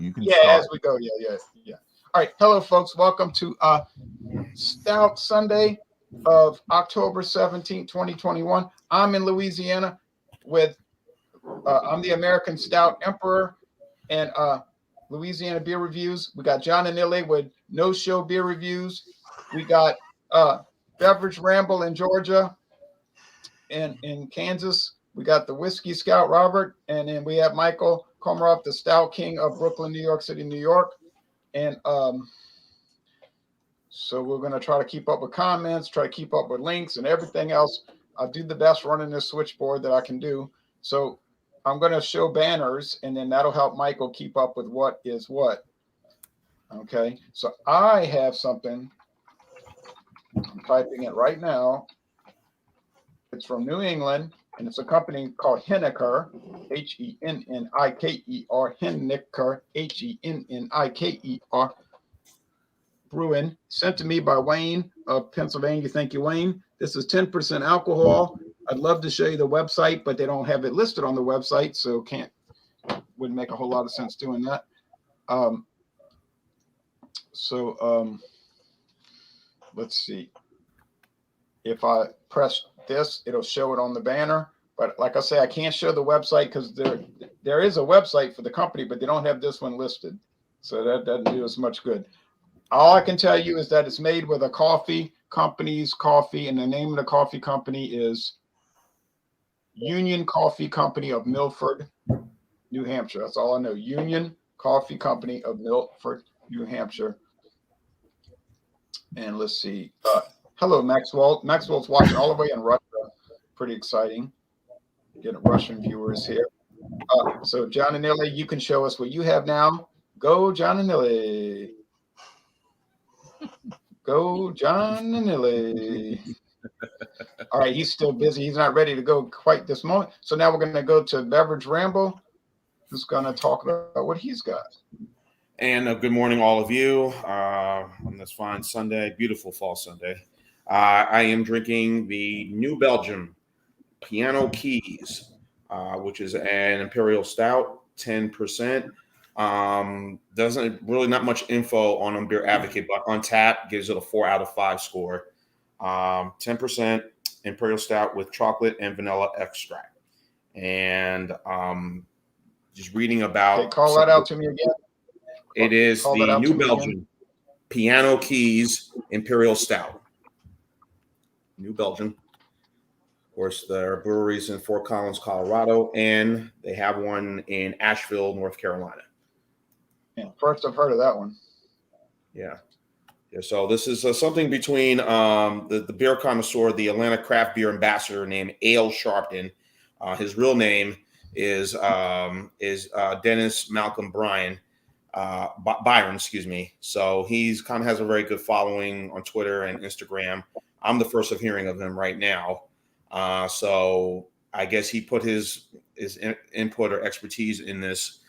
you can Yeah, start. as we go. Yeah. All right. Hello, folks. Welcome to Stout Sunday of October 17, 2021. I'm in Louisiana with I'm the American Stout Emperor and Louisiana Beer Reviews. We got John and Nilly with No Show Beer Reviews. We got Beverage Ramble in Georgia and in Kansas. We got the Whiskey Scout Robert, and then we have Michael Komarov, the Stout King of Brooklyn, New York City, New York. And so we're going to try to keep up with comments, try to keep up with links and everything else. I'll do the best running this switchboard that I can do. So I'm going to show banners, and then that'll help Michael keep up with what is what. Okay, so I have something. I'm typing it right now. It's from New England, and it's a company called Henniker, Henniker, Henniker, Henniker Brewing, sent to me by Wayne of Pennsylvania. Thank you, Wayne. This is 10% alcohol. I'd love to show you the website, but they don't have it listed on the website, so wouldn't make a whole lot of sense doing that. Let's see. If I press this, it'll show it on the banner. But like I say, I can't show the website because there is a website for the company, but they don't have this one listed. So that doesn't do us much good. All I can tell you is that it's made with a coffee company's coffee, and the name of the coffee company is Union Coffee Company of Milford, New Hampshire. That's all I know. Union Coffee Company of Milford, New Hampshire. And let's see. Hello, Maxwell. Maxwell's watching all the way in Russia. Pretty exciting. Getting Russian viewers here. So, John and Nilly, you can show us what you have now. Go, John and Nilly. Go, John and Nilly. All right, he's still busy. He's not ready to go quite this moment. So now we're going to go to Beverage Ramble, who's going to talk about what he's got. And good morning, all of you, on this fine Sunday, beautiful fall Sunday. I am drinking the New Belgium Piano Keys, which is an Imperial Stout, 10%. Doesn't really not much info on them, Beer Advocate, but Untapped gives it a 4 out of 5 score. 10% Imperial Stout with chocolate and vanilla extract. And just reading about. Okay, call that out to me again. It is the New Belgium Piano Keys Imperial Stout. New Belgium. Of course, there are breweries in Fort Collins, Colorado, and they have one in Asheville, North Carolina. Yeah, first I've heard of that one. Yeah. So this is something between the beer connoisseur, the Atlanta craft beer ambassador named Ale Sharpton. His real name is Dennis Malcolm Byron, excuse me. So he's kind of has a very good following on Twitter and Instagram. I'm the first of hearing of him right now. So I guess he put his input or expertise in this.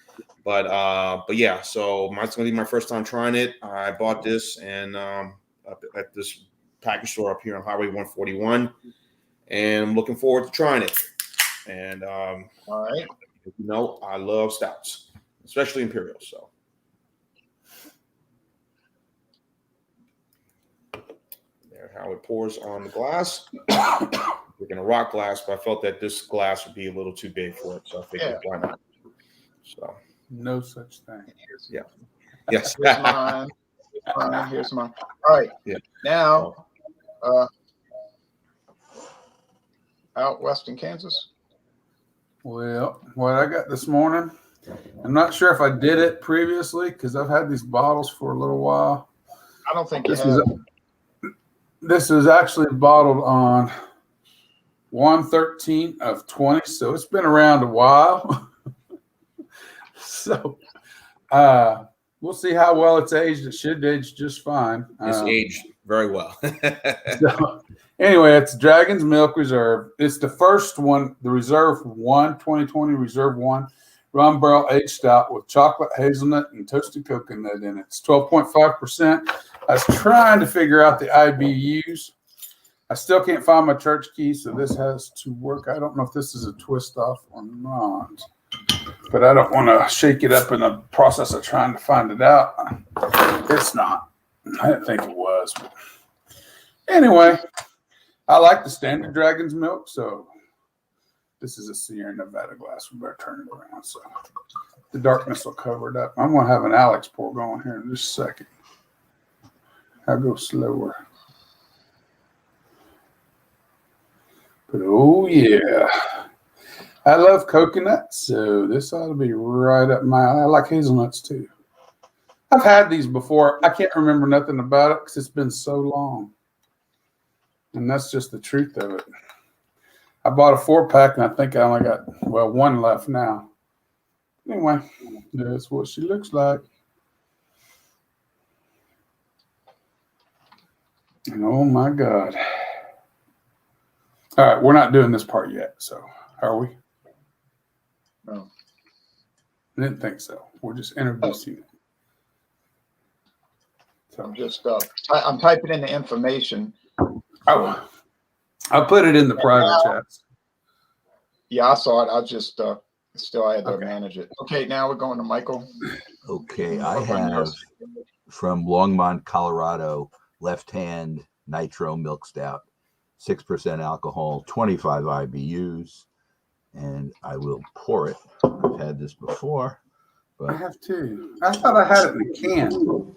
But yeah, so it's going to be my first time trying it. I bought this and at this package store up here on Highway 141, and I'm looking forward to trying it. And all right, you know, I love stouts, especially Imperial. So there, how it pours on the glass. We're gonna rock glass, but I felt that this glass would be a little too big for it, so I figured why not. So. No such thing. Yeah. Yes. Here's mine. Here's mine. All right. Yeah. Now, out west in Kansas. Well, what I got this morning, I'm not sure if I did it previously because I've had these bottles for a little while. I don't think you have. This is actually bottled on 1/13 of 20, so it's been around a while. So we'll see how well it's aged. It should age just fine. It's aged very well. So, anyway, it's Dragon's Milk Reserve. It's the first one, the Reserve 1, 2020 Reserve 1, rum barrel aged stout with chocolate, hazelnut, and toasted coconut in it. It's 12.5%. I was trying to figure out the IBUs. I still can't find my church key, so this has to work. I don't know if this is a twist off or not. but I don't want to shake it up in the process of trying to find it out. It's not. I didn't think it was. But anyway, I like the standard Dragon's Milk, so this is a Sierra Nevada glass. We better turn it around so the darkness will cover it up. I'm going to have an Alex pour going here in just a second. I'll go slower. But oh, yeah. I love coconut, so this ought to be right up my alley. I like hazelnuts, too. I've had these before. I can't remember nothing about it because it's been so long. And that's just the truth of it. I bought a 4-pack, and I think I only got, one left now. Anyway, that's what she looks like. And oh, my God. All right, we're not doing this part yet, so are we? No. I didn't think so. We're just introducing it. So I'm just I'm typing in the information. I'll put it in the private chats. Yeah, I saw it. I just still I had to manage it. Okay, now we're going to Michael. Okay, I have from Longmont, Colorado, Left Hand Nitro Milk Stout, 6% alcohol, 25 IBUs, and I will pour it. I've had this before, but I have too. I thought I had it in a can.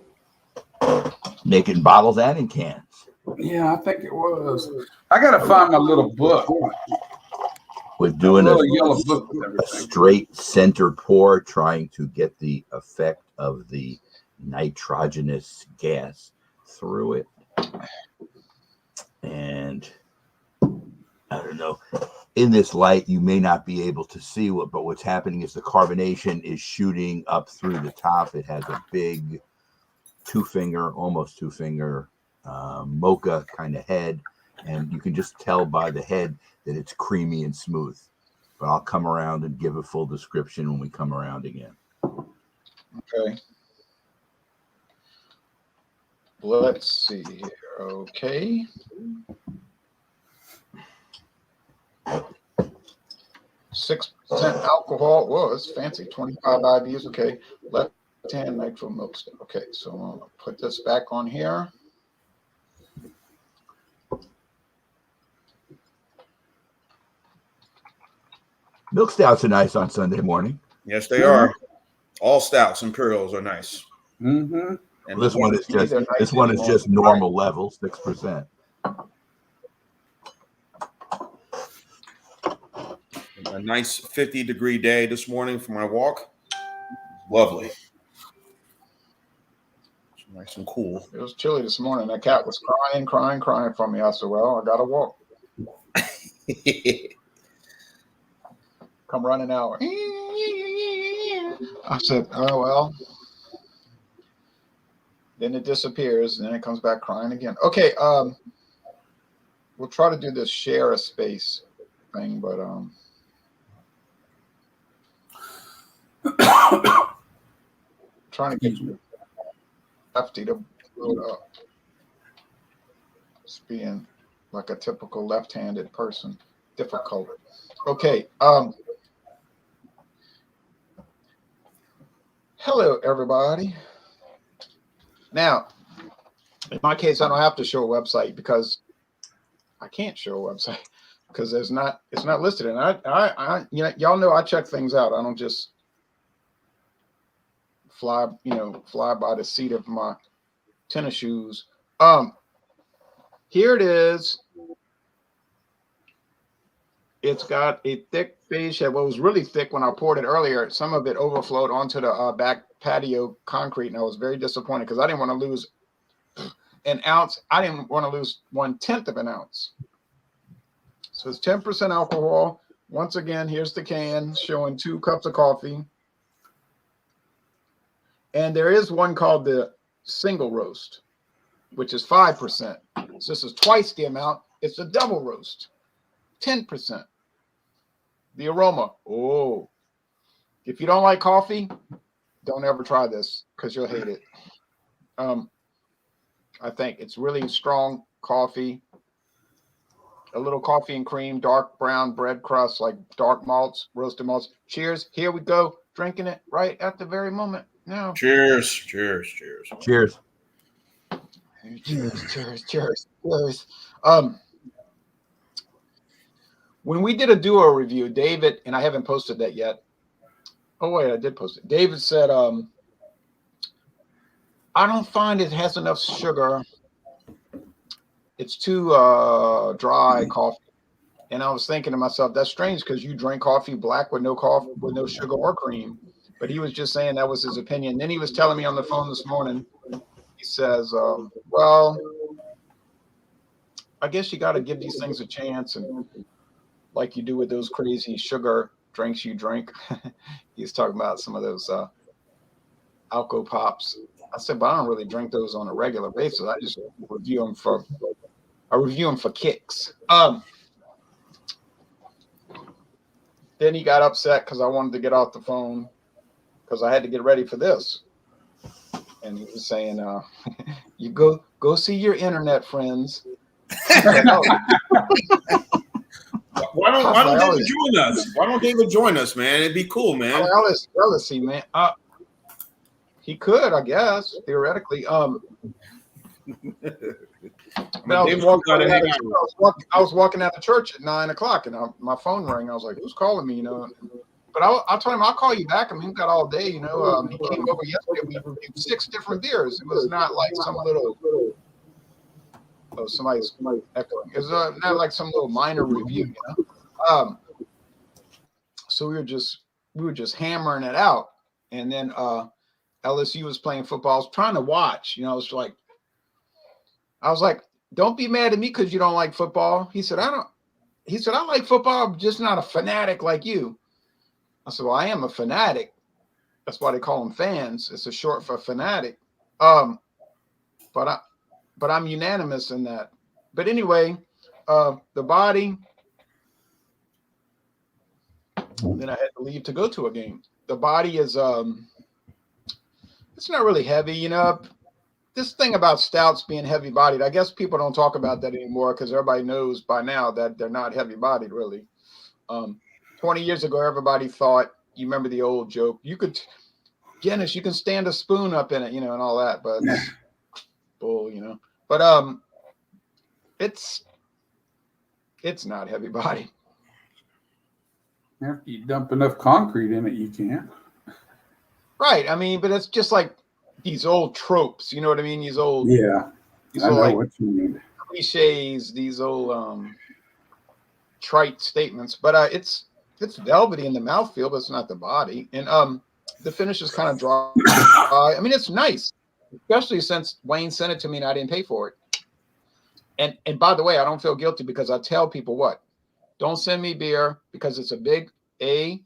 make it in bottles and in cans. Yeah, I think it was. I got to find my little book. We're doing A little yellow book with a everything. straight center pour, trying to get the effect of the nitrogenous gas through it. And I don't know, in this light, you may not be able to see but what's happening is the carbonation is shooting up through the top. It has a big almost two finger mocha kind of head. And you can just tell by the head that it's creamy and smooth. But I'll come around and give a full description when we come around again. Okay. Let's see here. Okay. 6% alcohol. Whoa, it's fancy. 25 IBUs. Okay. Left hand nitro milk stout. Okay, so I'm gonna put this back on here. Milk stouts are nice on Sunday morning. Yes, they are. All stouts, Imperials are nice. Mm-hmm. And This one is just normal level, 6%. a nice 50-degree day this morning for my walk. Lovely. It's nice and cool. It was chilly this morning. That cat was crying for me. I said, well, I got to walk. Come running out. I said, oh, well. Then it disappears, and then it comes back crying again. Okay, we'll try to do this share a space thing, but trying to get Lefty to load up. It's being like a typical left-handed person. Difficult. Okay. Hello, everybody. Now, in my case, I don't have to show a website because I can't show a website because it's not listed. And I y'all know I check things out. I don't just fly by the seat of my tennis shoes. Here it is. It's got a thick beige head. Well, it was really thick when I poured it earlier. Some of it overflowed onto the back patio concrete, and I was very disappointed because I didn't want to lose an ounce. I didn't want to lose 1/10 of an ounce. So it's 10% alcohol. Once again, here's the can showing 2 cups of coffee. And there is one called the single roast, which is 5%. So this is twice the amount. It's a double roast, 10%. The aroma. Oh, if you don't like coffee, don't ever try this because you'll hate it. I think it's really strong coffee. a little coffee and cream, dark brown bread crust, like dark malts, roasted malts. Cheers. Here we go. Drinking it right at the very moment. Now. Cheers. Cheers. Cheers. Cheers. Cheers. When we did a duo review, David, and I haven't posted that yet. Oh, wait, I did post it. David said, I don't find it has enough sugar. It's too dry coffee. And I was thinking to myself, that's strange because you drink coffee black with no coffee, with no sugar or cream. But he was just saying that was his opinion. Then he was telling me on the phone this morning, he says, well, I guess you got to give these things a chance. And like you do with those crazy sugar drinks you drink. He's talking about some of those Alco Pops. I said, but I don't really drink those on a regular basis. I just review them for kicks. Then he got upset because I wanted to get off the phone because I had to get ready for this. And he was saying, you go see your internet friends. Said, oh. Why don't David join us? Why don't David join us, man? It'd be cool, man. Let's see, man. He could, I guess, theoretically. I was walking out of church at 9 o'clock, and my phone rang. I was like, "Who's calling me?" But I told him I'll call you back. I mean, he got all day. He came over yesterday. We reviewed 6 different beers. It was not like some little. Oh, somebody's echoing. It's not like some little minor review, So we were just hammering it out, and then LSU was playing football. I was trying to watch. I was like, don't be mad at me because you don't like football. He said, I like football. I'm just not a fanatic like you. I said, well, I am a fanatic. That's why they call them fans. It's a short for fanatic. But I'm unanimous in that. But anyway, the body. Then I had to leave to go to a game. The body is it's not really heavy, This thing about stouts being heavy bodied, I guess people don't talk about that anymore because everybody knows by now that they're not heavy bodied, really. 20 years ago, everybody thought, you remember the old joke, Guinness, you can stand a spoon up in it, and all that, but it's bull, But it's not heavy bodied. After you dump enough concrete in it, you can. Right. I mean, but it's just like these old tropes, you know what I mean? These old, I know what you mean. Cliches, these old trite statements. But it's velvety in the mouthfeel, but it's not the body. And the finish is kind of dry. I mean, it's nice, especially since Wayne sent it to me and I didn't pay for it. And by the way, I don't feel guilty because I tell people don't send me beer because it's a big A,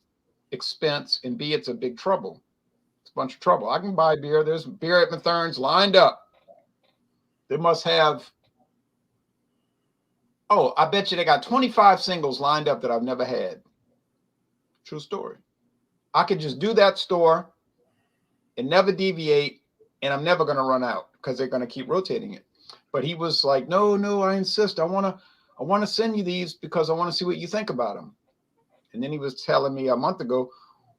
expense, and B, it's a big trouble. It's a bunch of trouble. I can buy beer. There's beer at Mathern's lined up. They must have, I bet you they got 25 singles lined up that I've never had. True story. I could just do that store and never deviate, and I'm never going to run out because they're going to keep rotating it. But he was like, no, I insist. I want to send you these because I want to see what you think about them. And then he was telling me a month ago,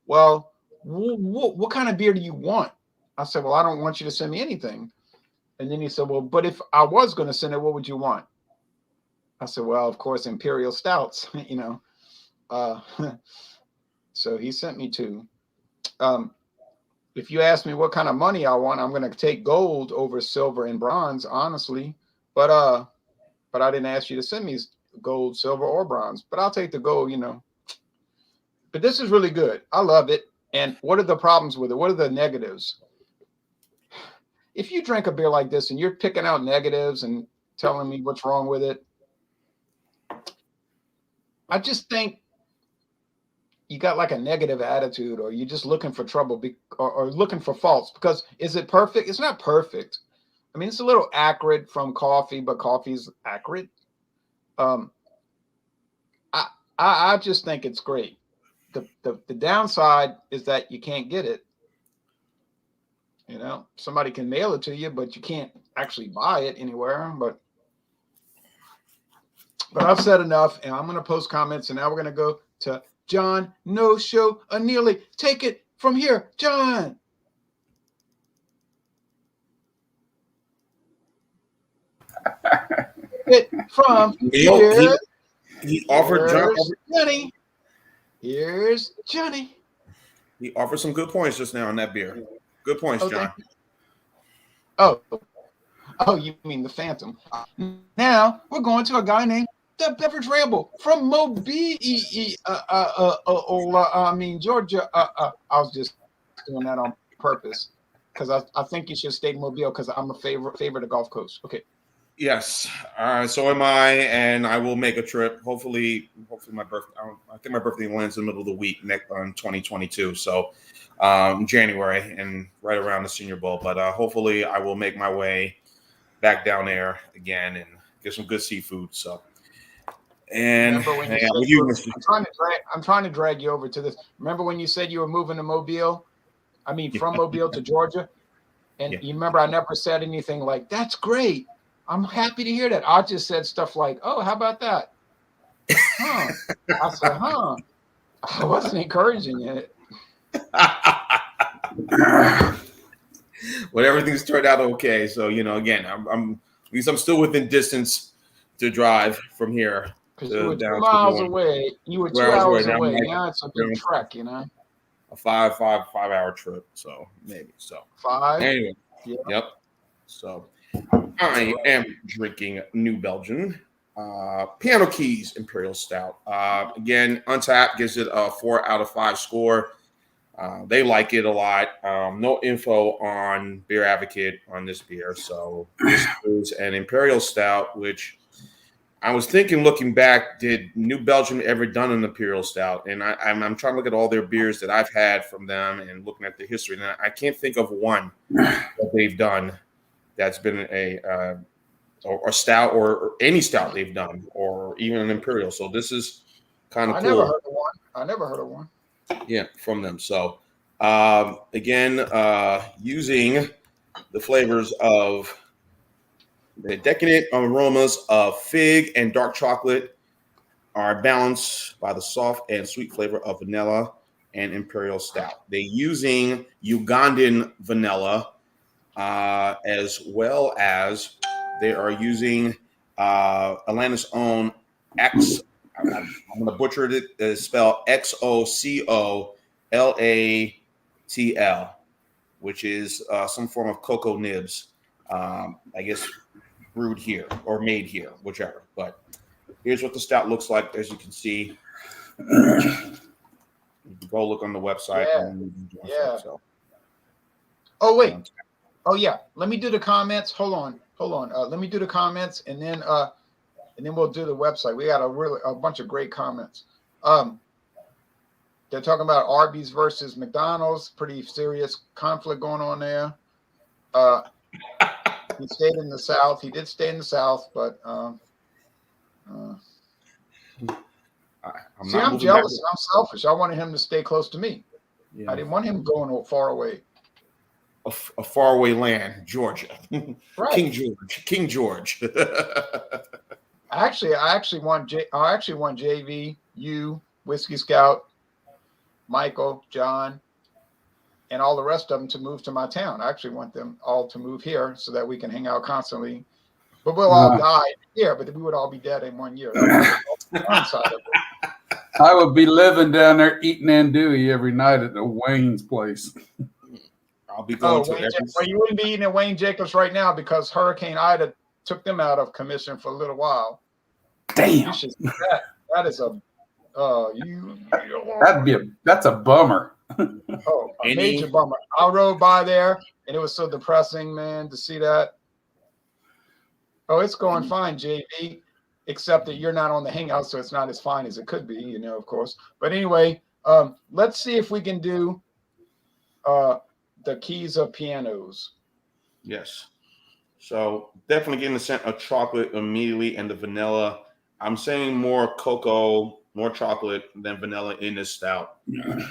well, what kind of beer do you want? I said, well, I don't want you to send me anything. And then he said, well, but if I was going to send it, what would you want? I said, well, of course, Imperial Stouts, So he sent me 2. If you ask me what kind of money I want, I'm going to take gold over silver and bronze, honestly. But I didn't ask you to send me gold, silver, or bronze. But I'll take the gold, But this is really good. I love it. And what are the problems with it? What are the negatives? If you drink a beer like this and you're picking out negatives and telling me what's wrong with it, I just think you got like a negative attitude, or you're just looking for trouble or looking for faults. Because is it perfect? It's not perfect. I mean, it's a little acrid from coffee, but coffee's acrid. I just think it's great. The downside is that you can't get it. Somebody can mail it to you, but you can't actually buy it anywhere. But But I've said enough, and I'm going to post comments, and now we're going to go to John No Show Aneely. Take it from here, John. It from here. He offered Johnny. Here's Johnny. He offered some good points just now on that beer. Good points, John. Oh, you mean the Phantom? Now we're going to a guy named the Beverage Ramble from Mobile. Georgia. I was just doing that on purpose because I think you should stay Mobile because I'm a favorite of the Gulf Coast. Okay. Yes. So am I, and I will make a trip. Hopefully my birthday. I think my birthday lands in the middle of the week next on 2022. So January and right around the Senior Bowl. But hopefully I will make my way back down there again and get some good seafood. So. And I'm trying to drag you over to this. Remember when you said you were moving to Mobile? I mean, from Mobile to Georgia. And you remember I never said anything like, that's great. I'm happy to hear that. I just said stuff like, oh, how about that? Huh. I said, huh. I wasn't encouraging it. Well, everything's turned out okay. So, again, I'm at least I'm still within distance to drive from here. Because you were 2 miles away. You were 2 hours away. Now it's a big trek, A 5-hour trip. So maybe. So 5. Anyway. Yep. So I am drinking New Belgium Piano Keys Imperial Stout. Again, Untapped gives it a 4 out of 5 score. They like it a lot. No info on Beer Advocate on this beer. So this is an Imperial Stout, which I was thinking, looking back, did New Belgium ever done an Imperial Stout? And I'm trying to look at all their beers that I've had from them and looking at the history. And I can't think of one that they've done that's been a stout or any stout they've done, or even an Imperial. So this is kind of cool. I never heard of one. Yeah, from them. So again, using the flavors of the decadent aromas of fig and dark chocolate are balanced by the soft and sweet flavor of vanilla and Imperial Stout. They're using Ugandan vanilla, as well as they are using Atlanta's own I'm going to butcher it. It's spelled XOCOLATL, which is some form of cocoa nibs. I guess brewed here or made here, whichever. But here's what the stout looks like, as you can see. You can go look on the website. Yeah. Oh wait. Oh yeah. Let me do the comments. Hold on. Let me do the comments, and then we'll do the website. We got a bunch of great comments. They're talking about Arby's versus McDonald's. Pretty serious conflict going on there. He stayed in the South. He did stay in the South, but I'm jealous and I'm selfish. I wanted him to stay close to me. Yeah. I didn't want him going far away. A faraway land, Georgia. Right. King George. I actually want JV, you, Whiskey Scout, Michael, John, and all the rest of them to move to my town. I actually want them all to move here so that we can hang out constantly. But we'll all die here, but we would all be dead in 1 year. I would be living down there eating andouille every night at the Wayne's place. I'll be going well, you wouldn't be eating at Wayne Jacobs right now because Hurricane Ida took them out of commission for a little while. Damn. That is a that's a bummer. A major bummer. I rode by there and it was so depressing, man, to see that. Oh, it's going fine, JV, except that you're not on the hangout, so it's not as fine as it could be, of course. But anyway, let's see if we can do the keys of pianos. Yes. So definitely getting the scent of chocolate immediately, and the vanilla. I'm saying more cocoa, more chocolate than vanilla in this stout. And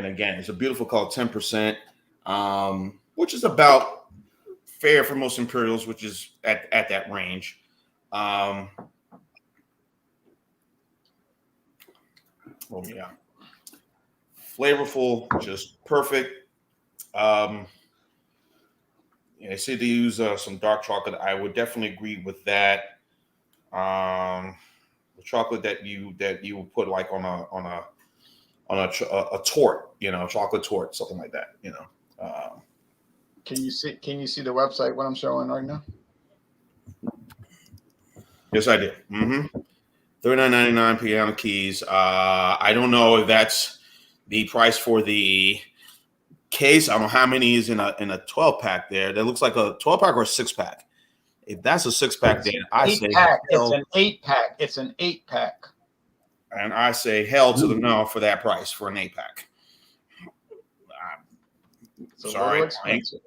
again, it's a beautiful color, 10%, which is about fair for most Imperials, which is at that range. Oh yeah, flavorful, just perfect. Yeah, I say they use some dark chocolate. I would definitely agree with that. The chocolate that you would put like on a tort, chocolate tort, something like that. Can you see the website? What I'm showing right now. Yes, I did. Mm-hmm. $39.99 piano keys. I don't know if that's the price for the case. I don't know how many is in a 12 pack there. That looks like a 12 pack or a 6-pack. If that's a 6-pack, then I say Pack. It's hell, an 8-pack. It's an 8-pack. and I say hell to the no for that price for an 8-pack. It's a Sorry, little expensive.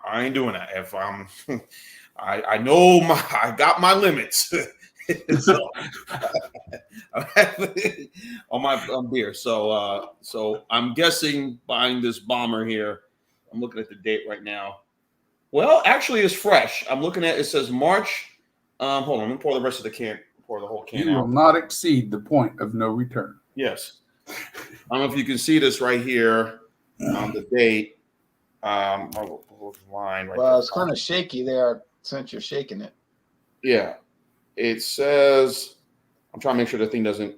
I ain't doing that. If I know I got my limits. So, on beer. So I'm guessing buying this bomber here. I'm looking at the date right now. Well, actually, it's fresh. I'm looking at it says March. Hold on, let me pour the rest of the can. Pour the whole can You out. will not exceed the point of no return. Yes. I don't know if you can see this right here on the date. Line right Well, there. it's kind of shaky there since you're shaking it. Yeah. It says, I'm trying to make sure the thing doesn't,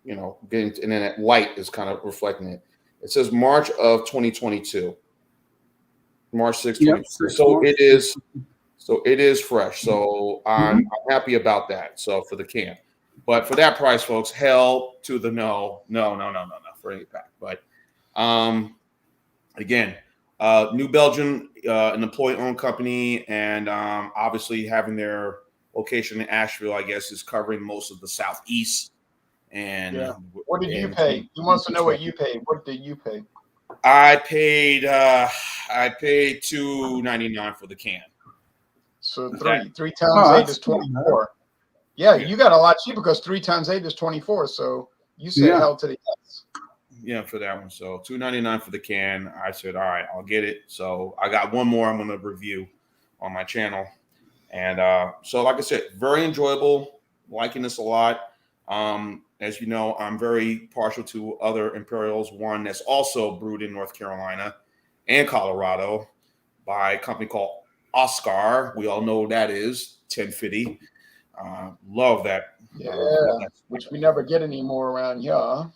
get into, and then that light is kind of reflecting it. It says March of 2022. March 6th, 2022. So it is fresh. So I'm happy about that. So for the can. But for that price, folks, hell to the no for any pack. But again, New Belgium, an employee-owned company, and obviously having their location in Asheville, I guess, is covering most of the Southeast. And yeah. What did you pay? He wants to know what you paid. What did you pay? I paid $2.99 for the can. So 3 times 8 is 24. Yeah, you got a lot cheaper because 3 times 8 is 24. So you said hell to the yes. Yeah, for that one. So $2.99 for the can. I said, all right, I'll get it. So I got one more I'm going to review on my channel. And so, like I said, very enjoyable. Liking this a lot. As you know, I'm very partial to other Imperials. One that's also brewed in North Carolina and Colorado by a company called Oscar. We all know who that is, 1050. Love that. Yeah, which we never get anymore around here.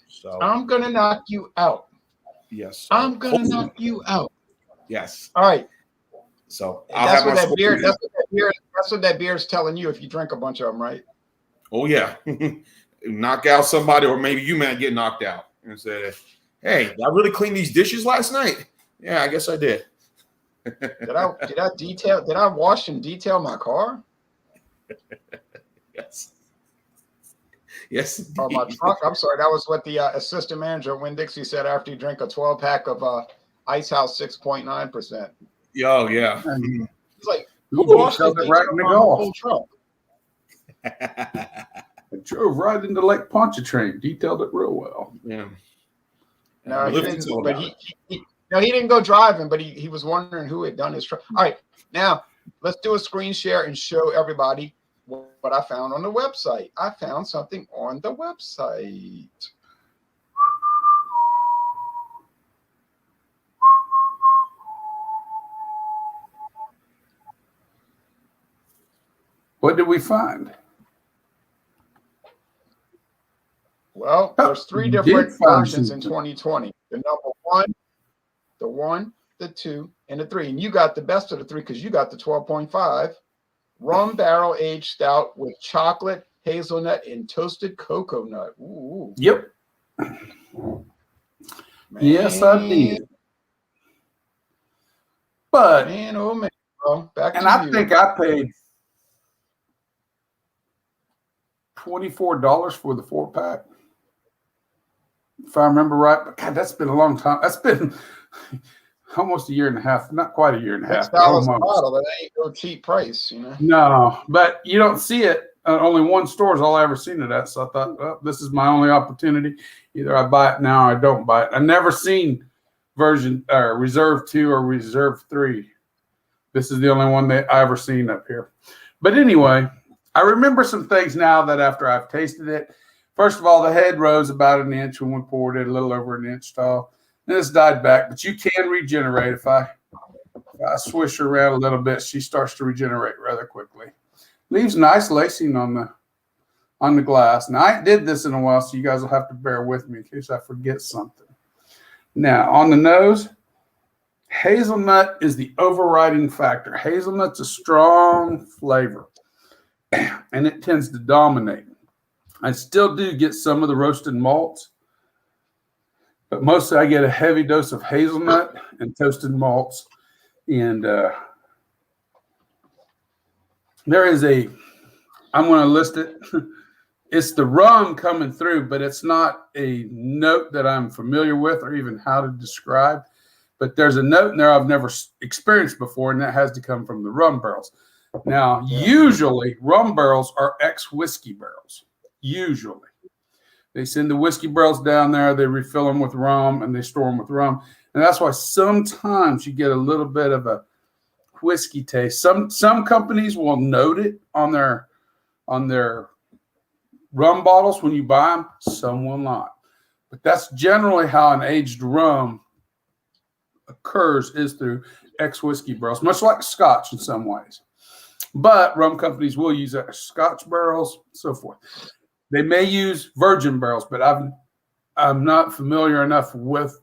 So I'm going to knock you out. Yes. I'm going to knock you out. Yes. All right. So that's what that beer. That's what that beer is telling you if you drink a bunch of them, right? Oh yeah, knock out somebody, or maybe you might get knocked out and say, "Hey, did I really clean these dishes last night?" Yeah, I guess I did. Did I wash and detail my car? Yes. Yes. Or my truck. I'm sorry. That was what the assistant manager Win Dixie said after he drank a 12-pack of Ice House 6.9%. Oh yeah. He's like, who washed it right in the Gulf? Truck. I drove right into Lake Pontchartrain. Detailed it real well. Yeah. No, he didn't. But he didn't go driving. But he was wondering who had done his truck. All right, now let's do a screen share and show everybody what I found on the website. I found something on the website. What did we find? Well, there's 3 different versions in 2020. The number 1, the 1, the 2, and the 3. And you got the best of the 3 because you got the 12.5 rum barrel aged stout with chocolate, hazelnut, and toasted cocoa nut. Ooh. Yep. Man. Yes, I did. But man, oh man, bro. Back and to I you. think I paid $24 for the 4-pack, if I remember right. But God, that's been a long time. That's been almost a year and a half. Not quite a year and a half. $6 a bottle. That ain't no cheap price, No, but you don't see it. Only one store is all I ever seen it at. So I thought, well, this is my only opportunity. Either I buy it now or I don't buy it. I never seen version Reserve 2 or Reserve 3. This is the only one that I ever seen up here. But anyway, I remember some things now that after I've tasted it, First of all, the head rose about an inch when we poured it, a little over an inch tall. Then it's died back, but you can regenerate. If I swish her around a little bit, she starts to regenerate rather quickly. Leaves nice lacing on the glass. Now, I did this in a while, so you guys will have to bear with me in case I forget something. Now, on the nose, hazelnut is the overriding factor. Hazelnut's a strong flavor, and it tends to dominate. I still do get some of the roasted malts, but mostly I get a heavy dose of hazelnut and toasted malts. And there is I'm going to list it. It's the rum coming through, but it's not a note that I'm familiar with or even how to describe. But there's a note in there I've never experienced before, and that has to come from the rum barrels. Now, usually rum barrels are ex-whiskey barrels. Usually. They send the whiskey barrels down there, they refill them with rum, and they store them with rum. And that's why sometimes you get a little bit of a whiskey taste. Some companies will note it on their rum bottles when you buy them. Some will not. But that's generally how an aged rum occurs, is through ex-whiskey barrels, much like Scotch in some ways. But rum companies will use Scotch barrels, so forth. They may use virgin barrels, but I'm not familiar enough with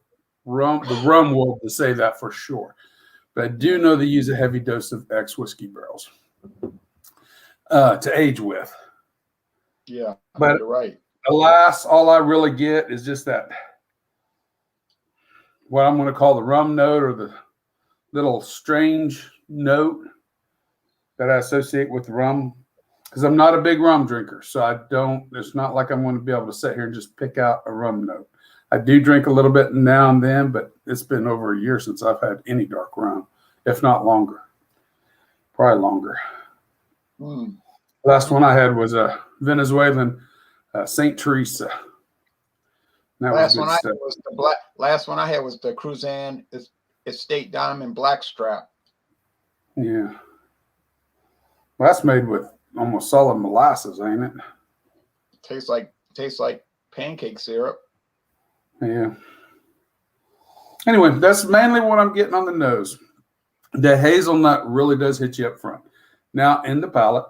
the rum world to say that for sure. But I do know they use a heavy dose of ex-whiskey barrels to age with. Yeah, but you're right. Alas, all I really get is just that, what I'm going to call the rum note, or the little strange note that I associate with rum, because I'm not a big rum drinker. So it's not like I'm going to be able to sit here and just pick out a rum note. I do drink a little bit now and then, but it's been over a year since I've had any dark rum, if not longer. Probably longer. Last one I had was a Venezuelan St. Teresa. Last one I had was the Cruzan Estate Diamond Blackstrap. Yeah. Well, that's made with almost solid molasses, ain't it? Tastes like pancake syrup. Yeah. Anyway, that's mainly what I'm getting on the nose. The hazelnut really does hit you up front. Now, in the palate,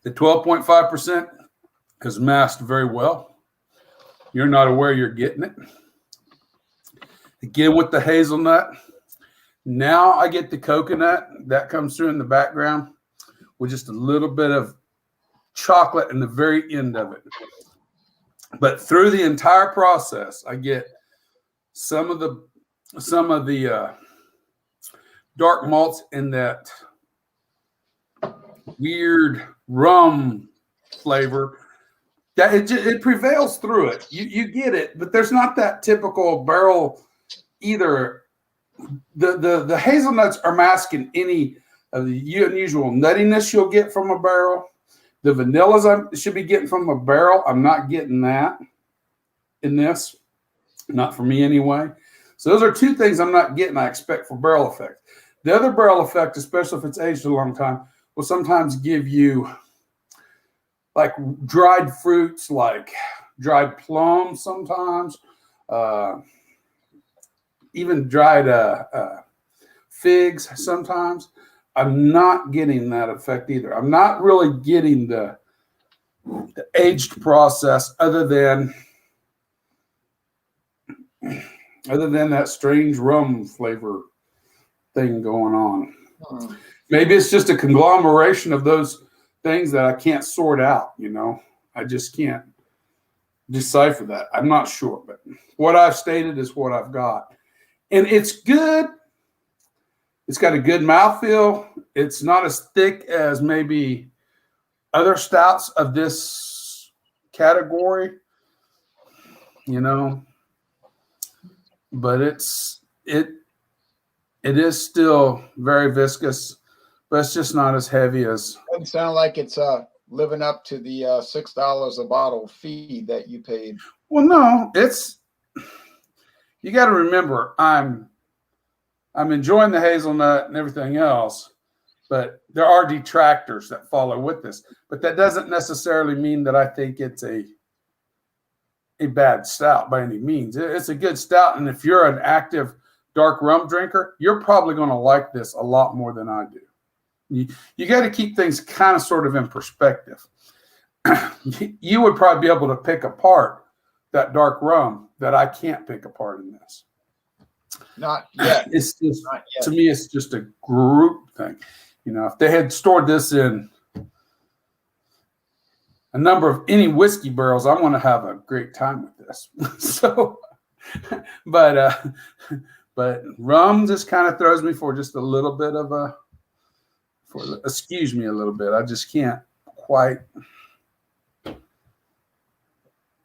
the 12.5% is masked very well. You're not aware you're getting it. Again, with the hazelnut, now I get the coconut that comes through in the background with just a little bit of chocolate in the very end of it. But through the entire process, I get some of the dark malts in that weird rum flavor that it prevails through it. You get it, but there's not that typical barrel either. The hazelnuts are masking any of the unusual nuttiness you'll get from a barrel. The vanillas I should be getting from a barrel, I'm not getting that in this. Not for me anyway. So those are two things I'm not getting, I expect, for barrel effect. The other barrel effect, especially if it's aged a long time, will sometimes give you like dried fruits, like dried plums sometimes, even dried figs sometimes. I'm not getting that effect either. I'm not really getting the aged process other than that strange rum flavor thing going on. Maybe it's just a conglomeration of those things that I can't sort out, I just can't decipher that. I'm not sure, but what I've stated is what I've got. And it's good. It's got a good mouthfeel. It's not as thick as maybe other stouts of this category, but it is still very viscous, but it's just not as heavy as. Doesn't sound like it's living up to the $6 a bottle fee that you paid. Well, no, you got to remember, I'm enjoying the hazelnut and everything else, but there are detractors that follow with this. But that doesn't necessarily mean that I think it's a bad stout by any means. It's a good stout, and if you're an active dark rum drinker, you're probably going to like this a lot more than I do. You got to keep things kind of sort of in perspective. You would probably be able to pick apart that dark rum that I can't pick apart in this. Not yet. It's just, Not yet. to me, it's just a group thing. You know, if they had stored this in a number of any whiskey barrels, I'm going to have a great time with this. So, but rum just kind of throws me for just a little bit of excuse me a little bit. I just can't quite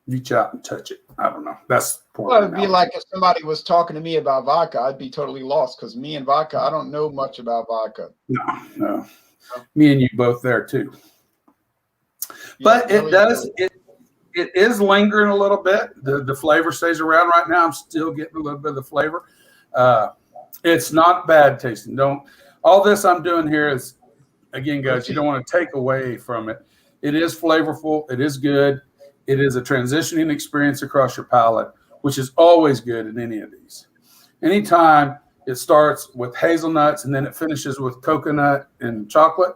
reach out and touch it. I don't know. That's poor. Well, it'd be like if somebody was talking to me about vodka, I'd be totally lost because me and vodka, I don't know much about vodka. No. Me and you both there too. But Yeah, it does. It is lingering a little bit. The flavor stays around right now. I'm still getting a little bit of the flavor. It's not bad tasting. All this I'm doing here is, again, guys, you don't want to take away from it. It is flavorful. It is good. It is a transitioning experience across your palate, which is always good in any of these. Anytime it starts with hazelnuts and then it finishes with coconut and chocolate,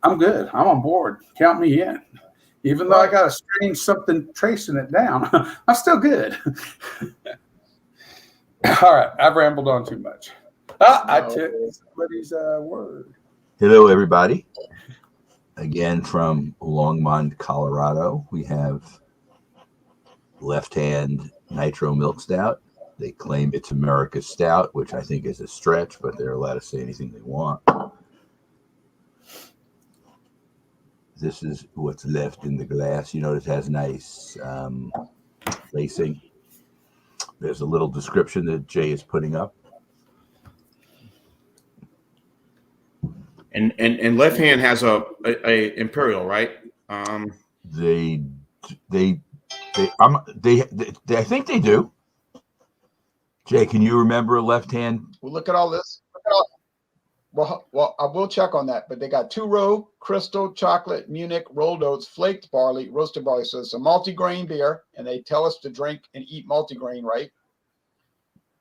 I'm good. I'm on board. Count me in. Even though I got a strange something tracing it down, I'm still good. All right. I've rambled on too much. I took somebody's word. Hello, everybody. Again from Longmont, Colorado, we have Left Hand Nitro Milk Stout. They claim it's America's Stout, which I think is a stretch, but they're allowed to say anything they want. This is what's left in the glass. You notice it has nice lacing. There's a little description that Jay is putting up. And Left Hand has a Imperial, right? They I think they do. Jay, can you remember Left Hand? Well, look at all this. Well, I will check on that. But they got 2-row, crystal, chocolate, Munich, rolled oats, flaked barley, roasted barley. So it's a multi-grain beer, and they tell us to drink and eat multi-grain, right?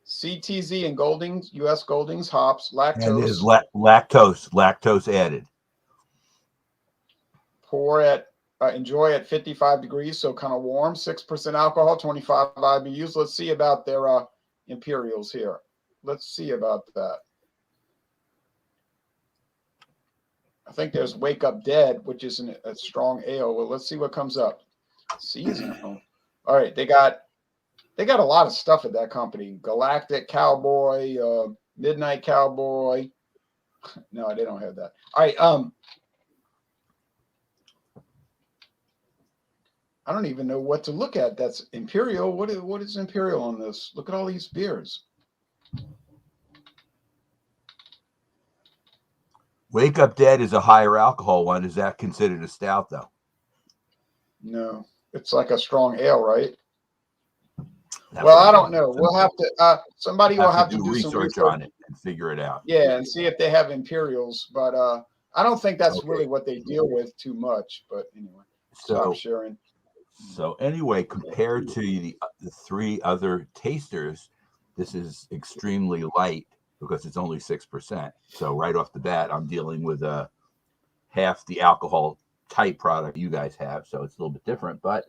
CTZ and Goldings, U.S. Goldings, hops, lactose. And there's lactose added. Enjoy at 55 degrees, so kind of warm. 6% alcohol, 25 IBUs. Let's see about their Imperials here. Let's see about that. I think there's Wake Up Dead, which is a strong ale. Well, let's see what comes up. Seasonal. All right, they got a lot of stuff at that company. Galactic Cowboy, Midnight Cowboy. No, they don't have that. All right. I don't even know what to look at. That's Imperial. What is Imperial on this? Look at all these beers. Wake Up Dead is a higher alcohol one. Is that considered a stout, though? No, it's like a strong ale, right? Well, I don't know. We'll have to. Somebody will have to do some research on it and figure it out. Yeah, and see if they have Imperials. But I don't think that's really what they deal with too much. But anyway, stop sharing. So anyway, compared to the three other tasters, this is extremely light because it's only 6%. So right off the bat, I'm dealing with half the alcohol type product you guys have. So it's a little bit different, but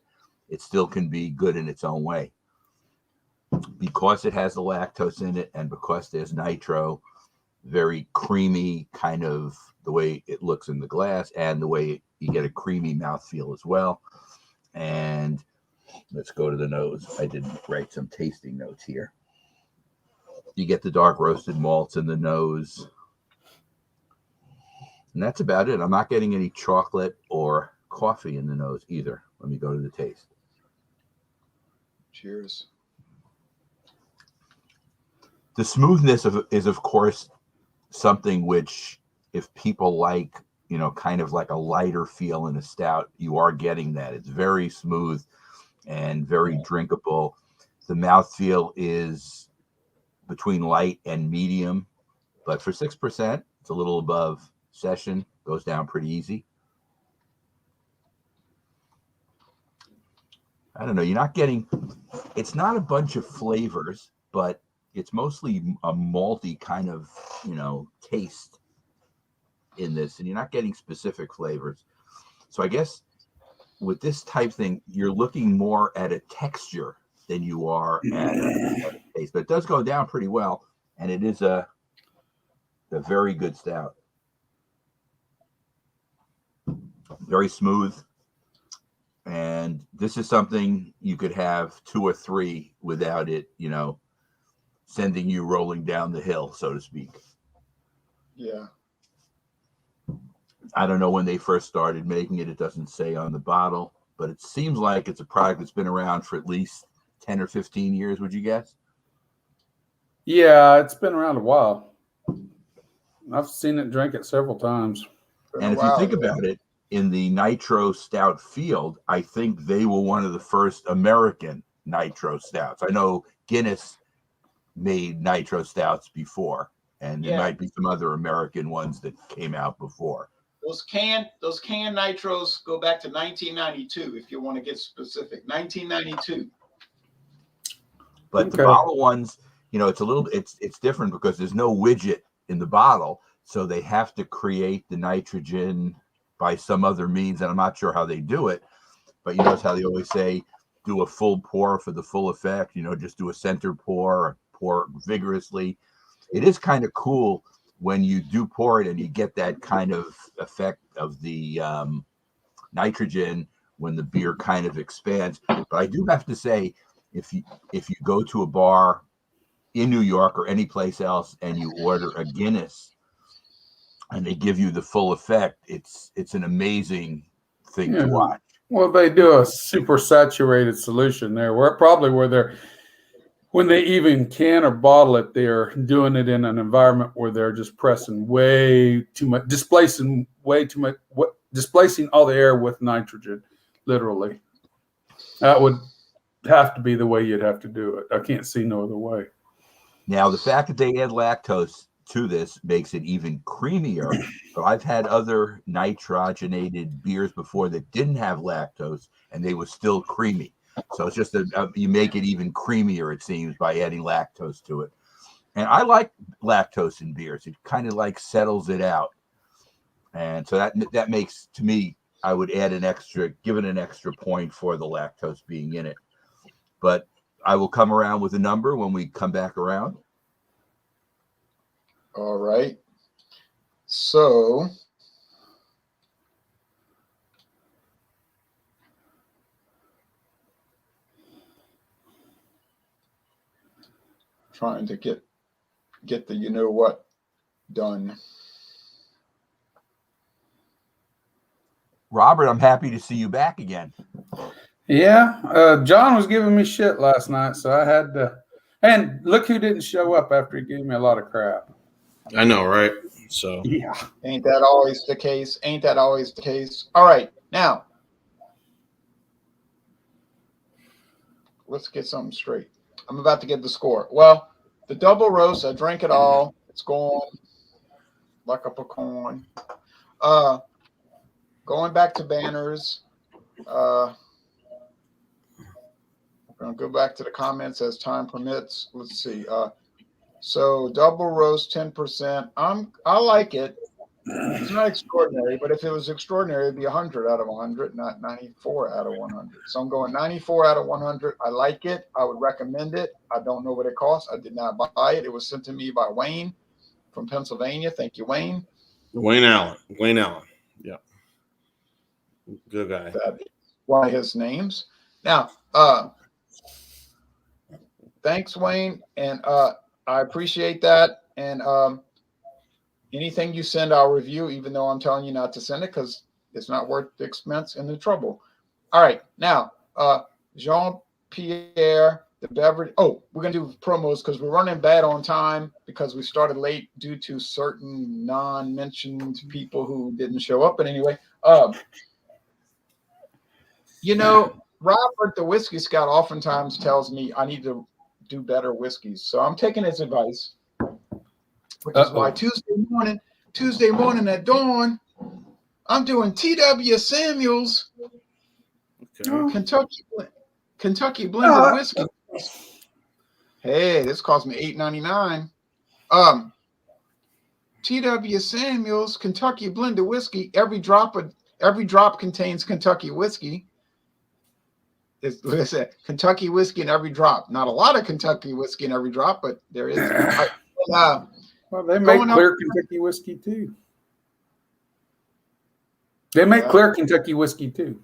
it still can be good in its own way. Because it has the lactose in it and because there's nitro, very creamy, kind of the way it looks in the glass and the way you get a creamy mouthfeel as well. And let's go to the nose. I did write some tasting notes here. You get the dark roasted malts in the nose. And that's about it. I'm not getting any chocolate or coffee in the nose either. Let me go to the taste. Cheers. The smoothness is, of course, something which, if people like, kind of like a lighter feel in a stout, you are getting that. It's very smooth and very drinkable. The mouthfeel is between light and medium, but for 6%, it's a little above session. Goes down pretty easy. I don't know. You're not getting, it's not a bunch of flavors, but it's mostly a malty kind of, taste in this, and you're not getting specific flavors. So I guess with this type thing, you're looking more at a texture than you are at a taste, but it does go down pretty well, and it is a very good stout. Very smooth. And this is something you could have 2 or 3 without it, sending you rolling down the hill, so to speak. Yeah. I don't know when they first started making it. It doesn't say on the bottle, but it seems like it's a product that's been around for at least 10 or 15 years, would you guess? Yeah, it's been around a while. I've seen it, drink it several times. And if you think about it, in the nitro stout field, I think they were one of the first American nitro stouts. I know Guinness made nitro stouts before, and there might be some other American ones that came out before. Those canned nitros go back to 1992, if you want to get specific. 1992. But the bottle ones, it's different because there's no widget in the bottle, so they have to create the nitrogen by some other means, and I'm not sure how they do it, but you notice how they always say do a full pour for the full effect, just do a center pour or pour vigorously. It is kind of cool when you do pour it and you get that kind of effect of the nitrogen when the beer kind of expands. But I do have to say, if you go to a bar in New York or any place else and you order a Guinness and they give you the full effect, it's an amazing thing to watch. Well, they do a super saturated solution there, when they even can or bottle it, they're doing it in an environment where they're just pressing way too much, displacing all the air with nitrogen, literally. That would have to be the way you'd have to do it. I can't see no other way. Now, the fact that they add lactose to this makes it even creamier, but I've had other nitrogenated beers before that didn't have lactose and they were still creamy. So it's just you make it even creamier, it seems, by adding lactose to it. And I like lactose in beers. It kind of like settles it out. And so that makes, to me, I would give it an extra point for the lactose being in it. But I will come around with a number when we come back around. All right. So trying to get the what done. Robert, I'm happy to see you back again. Yeah, John was giving me shit last night, so I had to. And look who didn't show up after he gave me a lot of crap. I know, right? So yeah, ain't that always the case? All right, now let's get something straight. I'm about to get the score. Well, the double roast, I drank it all. It's gone like a pecan. Going back to banners. We're gonna go back to the comments as time permits. Let's see. So double roast 10%. I like it. It's not extraordinary, but if it was extraordinary, it'd be 100 out of 100, not 94 out of 100. So I'm going 94 out of 100. I like it. I would recommend it. I don't know what it costs. I did not buy it. It was sent to me by Wayne from Pennsylvania. Thank you, Wayne. Wayne Allen. Yeah. Good guy. That's one of his names. Now, thanks, Wayne. And I appreciate that. And anything you send, I'll review, even though I'm telling you not to send it because it's not worth the expense and the trouble. All right. Now, Jean-Pierre, the beverage. Oh, we're going to do promos because we're running bad on time because we started late due to certain non-mentioned people who didn't show up. But anyway, Robert, the Whiskey Scout, oftentimes tells me I need to do better whiskeys. So I'm taking his advice, which is why Tuesday morning Tuesday morning at dawn, I'm doing T.W. Samuels Okay. Kentucky blended whiskey. Hey, this cost me $8.99. T.W. Samuels Kentucky blended whiskey. Every drop contains Kentucky whiskey. Listen, Kentucky whiskey in every drop. Not a lot of Kentucky whiskey in every drop, but there is. Well, they make clear Kentucky whiskey too. They make clear Kentucky whiskey too.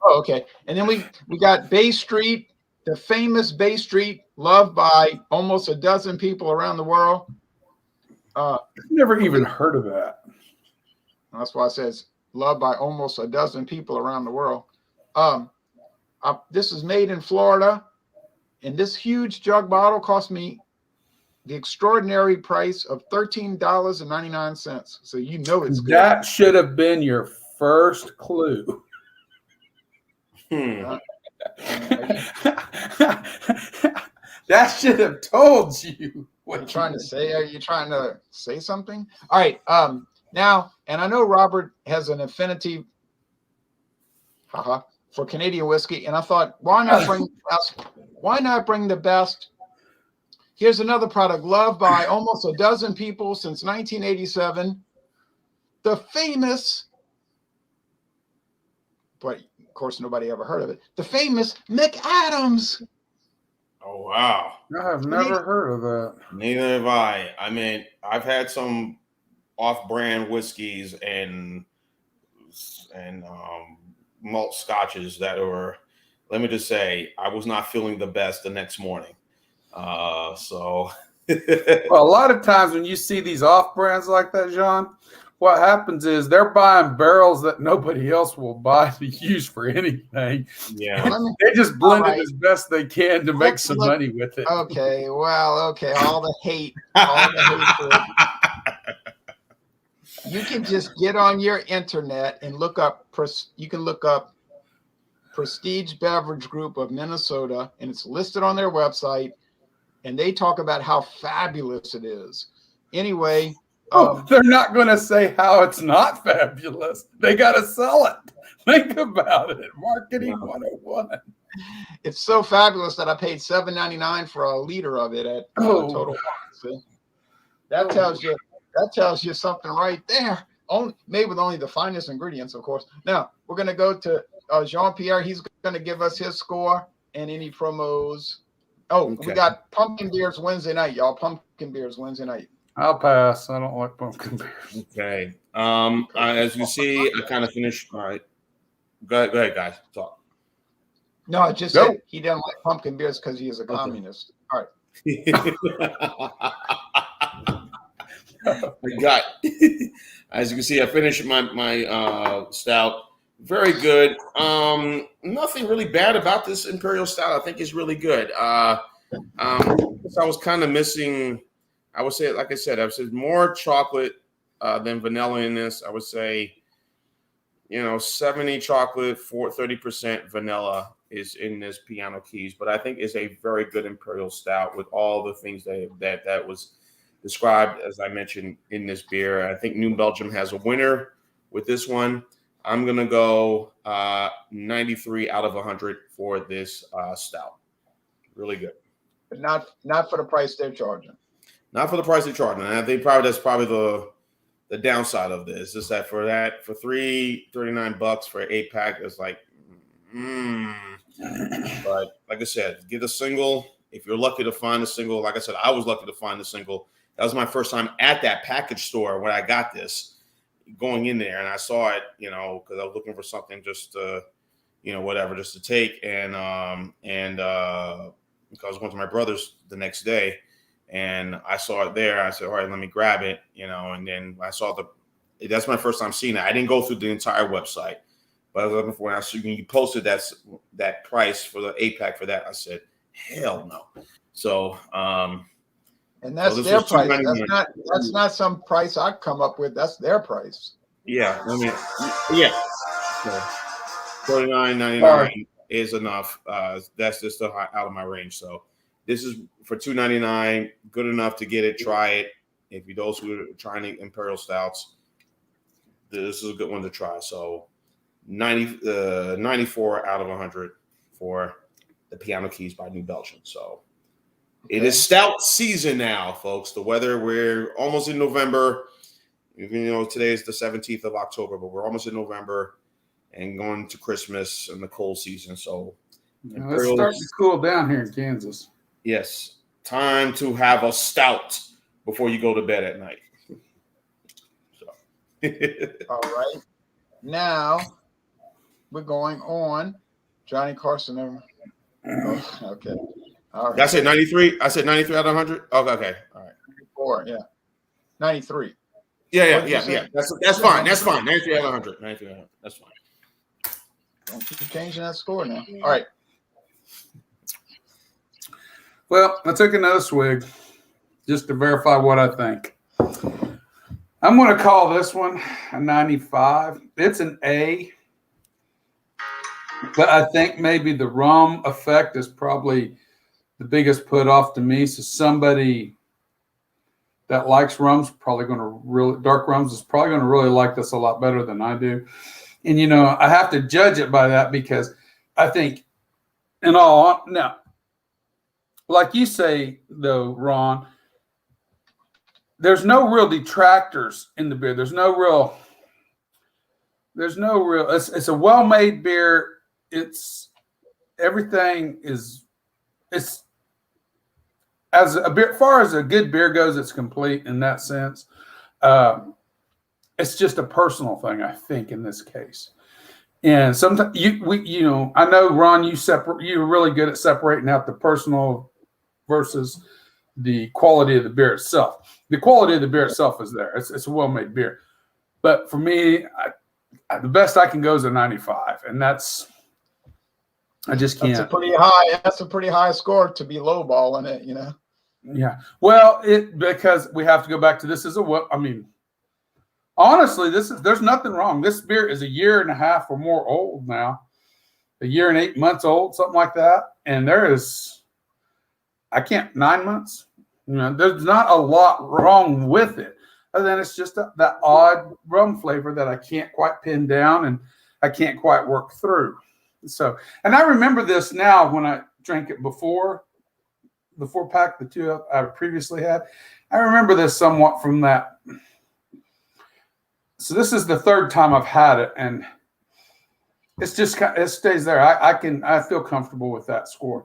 Oh, okay. And then we got Bay Street, the famous Bay Street, loved by almost a dozen people around the world. I've never even heard of that. That's why it says loved by almost a dozen people around the world. This is made in Florida, and this huge jug bottle cost me the extraordinary price of $13.99. So you know it's good. That should have been your first clue. That should have told you what you're trying to say. Are you trying to say something? All right. Now, and I know Robert has an affinity for Canadian whiskey, and I thought, why not bring the best? Here's another product loved by almost a dozen people since 1987. The famous, but of course nobody ever heard of it. The famous McAdams. Oh wow! I've never heard of that. Neither have I. I mean, I've had some off-brand whiskeys and malt scotches that were. Let me just say, I was not feeling the best the next morning. Well, a lot of times when you see these off-brands like that, John, what happens is they're buying barrels that nobody else will buy to use for anything. Yeah, they just blend it as best they can to make some money with it. Okay, all the hate, You can just get on your internet and look up. You can look up Prestige Beverage Group of Minnesota, and it's listed on their website. And they talk about how fabulous it is. Anyway. They're not going to say how it's not fabulous. They got to sell it. Think about it. Marketing 101. It's so fabulous that I paid $7.99 for a liter of it at Total Wine. That tells you something right there. Made with only the finest ingredients, of course. Now we're going to go to Jean-Pierre. He's going to give us his score and any promos. We got pumpkin beers Wednesday night, y'all. Pumpkin beers Wednesday night. I'll pass. I don't like pumpkin beers. Okay. As you see, I kind of finished. All right. Go ahead, guys. Talk. No, I just said he doesn't like pumpkin beers because he is a communist. All right. I got. As you can see, I finished my stout. Very good. Nothing really bad about this Imperial Stout. I think it's really good. I was kind of missing. I would say, like I said, more chocolate than vanilla in this. I would say, 70 chocolate, 30% vanilla is in this Piano Keys. But I think it's a very good Imperial Stout with all the things that was described, as I mentioned, in this beer. I think New Belgium has a winner with this one. I'm going to go 93 out of 100 for this stout. Really good. But not for the price they're charging. Not for the price they're charging. And I think that's probably the downside of this. Is that for $3.39 for an 8-pack, it's like, But like I said, get a single. If you're lucky to find a single, like I said, I was lucky to find a single. That was my first time at that package store when I got this. Going in there, and I saw it, because I was looking for something just to, whatever, just to take, and because I was going to my brother's the next day, and I saw it there. I said, all right, let me grab it, and then I saw that's my first time seeing it. I didn't go through the entire website, but I was looking for it. When you posted that price for the 8-pack for that, I said, hell no. So, and that's their price. That's not some price I come up with. That's their price. Yeah. So $49.99 is enough. That's just out of my range. So this is for $2.99. Good enough to get it, try it, If you those who are trying the Imperial stouts, this is a good one to try. So 94 out of 100 for the Piano Keys by New Belgium. So it is stout season now, folks. The weather, we're almost in November. Today is the 17th of October, but we're almost in November and going to Christmas and the cold season. So it's starting to cool down here in Kansas. Yes. Time to have a stout before you go to bed at night. So. All right. Now we're going on. Johnny Carson. Oh, okay. All right. I said 93. I said 93 out of 100. Okay. All right. 94. Yeah. 93. Yeah. That's fine. That's fine. 93 out of 100. 93 out of 100. That's fine. Don't keep changing that score now. All right. Well, I took another swig just to verify what I think. I'm going to call this one a 95. It's an A, but I think maybe the rum effect is probably the biggest put off to me. So somebody that likes rums probably going to dark rums is probably going to really like this a lot better than I do. And, I have to judge it by that because I think now, like you say, though, Ron, there's no real detractors in the beer. There's no real, it's a well-made beer. Everything is as far as a good beer goes, it's complete in that sense. It's just a personal thing, I think, in this case. And sometimes I know, Ron, you're really good at separating out the personal versus the quality of the beer itself. The quality of the beer itself is there. It's a well-made beer. But for me, the best I can go is a 95, and I just can't. That's a pretty high score to be lowballing it, Yeah. Well, because we have to go back to this honestly, there's nothing wrong. This beer is a year and a half or more old now, a year and 8 months old, something like that. And 9 months. There's not a lot wrong with it, other than it's just that odd rum flavor that I can't quite pin down and I can't quite work through. So, and I remember this now when I drank it before the 4-pack, the 2 I previously had. I remember this somewhat from that. So this is the 3rd time I've had it, and it's just it stays there. I feel comfortable with that score.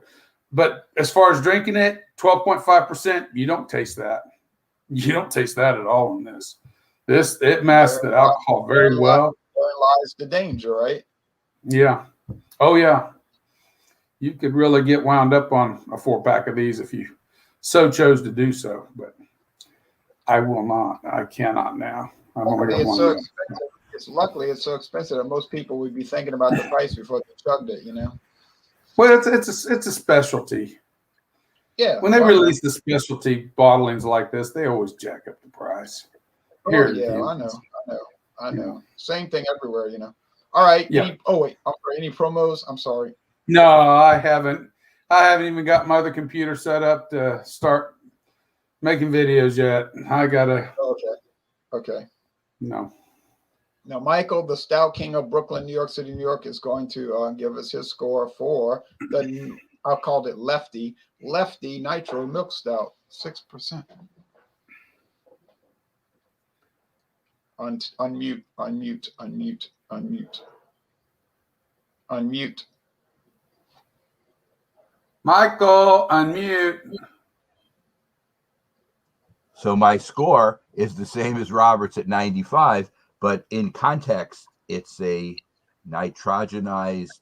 But as far as drinking it, 12.5%, you don't taste that. You don't taste that at all in this. It masks the alcohol very well. There lies the danger, right? Yeah. Oh, yeah. You could really get wound up on a 4-pack of these if you so chose to do so. But I will not. I cannot now. Luckily, it's so expensive that most people would be thinking about the price before they chugged it, Well, it's a specialty. Yeah. When they release the specialty bottlings like this, they always jack up the price. I know. Same thing everywhere, All right. Yeah. Any promos? I'm sorry. No, I haven't. I haven't even got my other computer set up to start making videos yet. I gotta. Okay. No. Now, Michael, the Stout King of Brooklyn, New York City, New York, is going to give us his score for I called it Lefty Nitro Milk Stout, 6%. Unmute. Michael, unmute. So my score is the same as Robert's at 95, but in context, it's a nitrogenized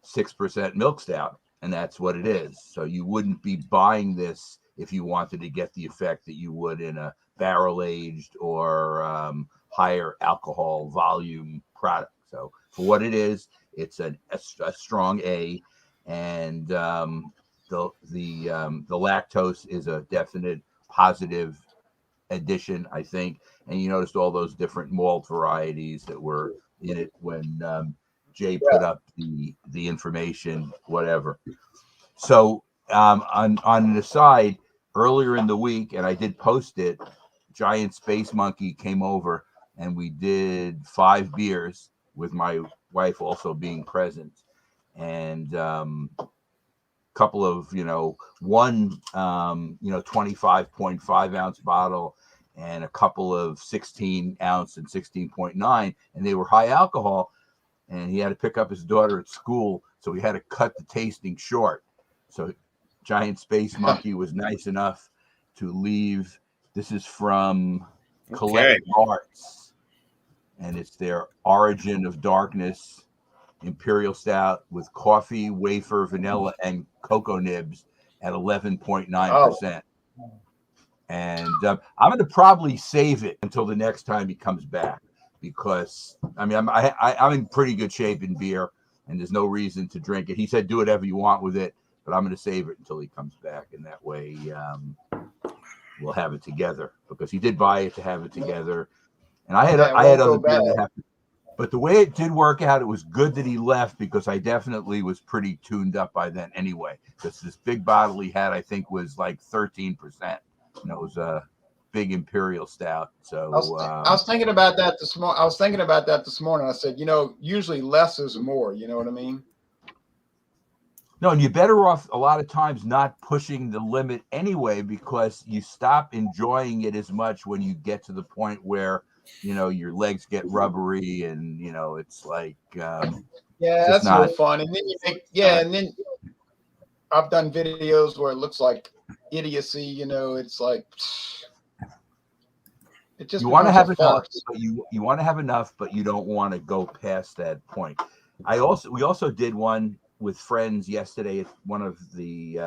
6% milk stout, and that's what it is. So you wouldn't be buying this if you wanted to get the effect that you would in a barrel-aged or higher alcohol volume product. So for what it is, it's a strong A, and the lactose is a definite positive addition, I think. And you noticed all those different malt varieties that were in it when Jay put up the information, whatever. So on an aside, earlier in the week, and I did post it, Giant Space Monkey came over and we did 5 beers with my wife also being present, and couple of, one 25.5 ounce bottle and a couple of 16 ounce and 16.9, and they were high alcohol, and he had to pick up his daughter at school, so he had to cut the tasting short. So Giant Space Monkey was nice enough to leave. This is from Collective Arts, and it's their Origin of Darkness Imperial Stout with coffee, wafer, vanilla, and cocoa nibs at 11.9%. And I'm going to probably save it until the next time he comes back, because I'm in pretty good shape in beer, and there's no reason to drink it. He said do whatever you want with it, but I'm going to save it until he comes back, and that way we'll have it together, because he did buy it to have it together, and I had other beer that happened. But the way it did work out, it was good that he left, because I definitely was pretty tuned up by then anyway. Because this big bottle he had, I think, was like 13%. It was a big Imperial Stout. So I was thinking about that this morning. I said, usually less is more. You know what I mean? No, and you're better off a lot of times not pushing the limit anyway, because you stop enjoying it as much when you get to the point where your legs get rubbery, and it's like that's no fun. And then and then I've done videos where it looks like idiocy. It's like it just, you want to have enough, but you want to have enough, but you don't want to go past that point. We also did one with friends yesterday at one of the